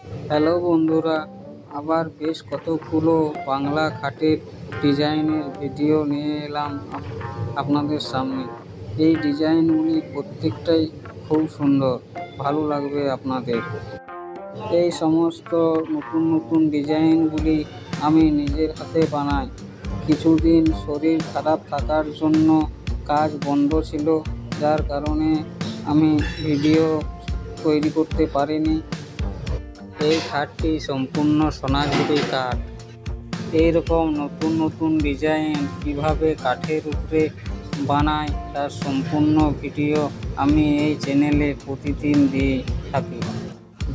Hello বন্ধুরা, আবার বেশ কতগুলো বাংলা খাটের ডিজাইনের ভিডিও নিয়ে এলাম আপনাদের সামনে। এই ডিজাইনগুলি প্রত্যেকটাই খুব সুন্দর, ভালো লাগবে আপনাদের। এই সমস্ত নতুন নতুন ডিজাইনগুলি আমি নিজের হাতে বানাই। কিছুদিন শরীর খারাপ থাকার জন্য কাজ বন্ধ ছিল, যার কারণে আমি ভিডিও তৈরি করতে পারিনি। এই খাটটি সম্পূর্ণ সোনাঝুরি কাঠ। এইরকম নতুন নতুন ডিজাইন কিভাবে কাঠের উপরে বানায় তার সম্পূর্ণ ভিডিও আমি এই চ্যানেলে প্রতিদিন দিয়ে থাকি।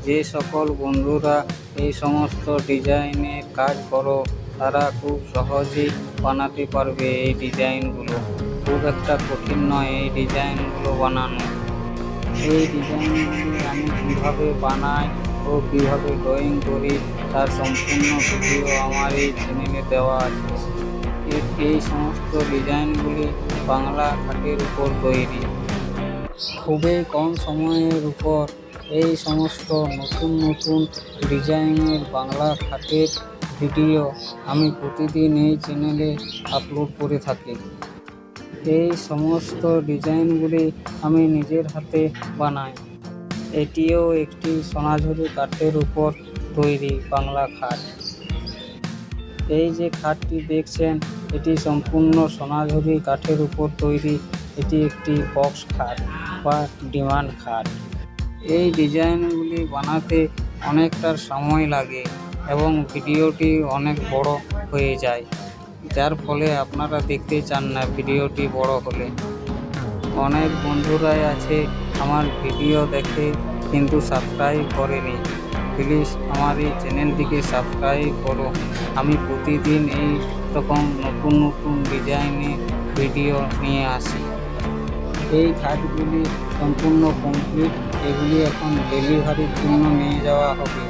যে সকল বন্ধুরা এই সমস্ত ডিজাইনের কাজ করো তারা খুব সহজেই বানাতে পারবে। এই ডিজাইনগুলো খুব একটা কঠিন নয় এই ডিজাইনগুলো বানানো। এই ডিজাইনগুলি আমি কীভাবে বানাই ও কীভাবে ড্রয়িং করি তার সম্পূর্ণ ভিডিও আমার এই চ্যানেলে দেওয়া আছে। এই সমস্ত ডিজাইনগুলি বাংলা খাটের উপর তৈরি। খুবই কম সময়ের উপর এই সমস্ত নতুন নতুন ডিজাইনের বাংলা খাটের ভিডিও আমি প্রতিদিন এই চ্যানেলে আপলোড করে থাকি। এই সমস্ত ডিজাইনগুলি আমি নিজের হাতে বানাই। এটিও একটি সোনাঝুরি কাঠের উপর তৈরি বাংলা খাট। এই যে খাটটি দেখছেন এটি সম্পূর্ণ সোনাঝুরি কাঠের উপর তৈরি। এটি একটি বক্স খাট বা ডিমান্ড খাট। এই ডিজাইনগুলি বানাতে অনেকটা সময় লাগে এবং ভিডিওটি অনেক বড় হয়ে যায়, যার ফলে আপনারা দেখতে চান না ভিডিওটি বড় হলে। অনেক বন্ধুরাই আছে আমার ভিডিও দেখে কিন্তু সাবস্ক্রাইব করেনি। প্লিজ আমার এই চ্যানেলটিকে সাবস্ক্রাইব করো। আমি প্রতিদিন এই রকম নতুন নতুন ডিজাইনের ভিডিও নিয়ে আসি। এই খাটগুলি সম্পূর্ণ কমপ্লিট। এগুলি এখন ডেলিভারির জন্য নিয়ে যাওয়া হবে।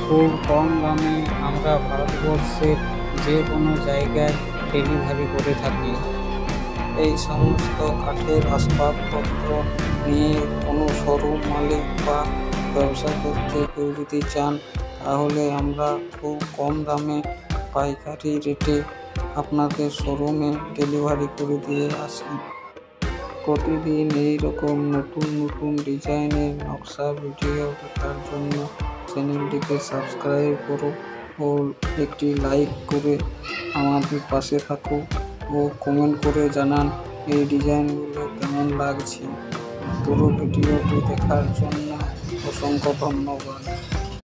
খুব কম দামে আমরা ভারতবর্ষের যে কোনো জায়গায় ডেলিভারি করে থাকি। এই সমস্ত কাঠের আসবাবপত্র নিয়ে কোনো শোরুম মালিক বা ব্যবসা করতে কেউ যদি চান তাহলে আমরা খুব কম দামে পাইকারি রেটে আপনাদের শোরুমে ডেলিভারি করে দিয়ে আসি। প্রতিদিন এই রকম নতুন নতুন ডিজাইনের নকশা ভিডিও দেখার জন্য চ্যানেলটিকে সাবস্ক্রাইব করো ও একটি লাইক করে আমাদের পাশে থাকো ও কমেন্ট করে জানান এই ডিজাইনগুলো কেমন লাগছে। পুরো ভিডিওটি দেখার জন্য অসংখ্য ধন্যবাদ।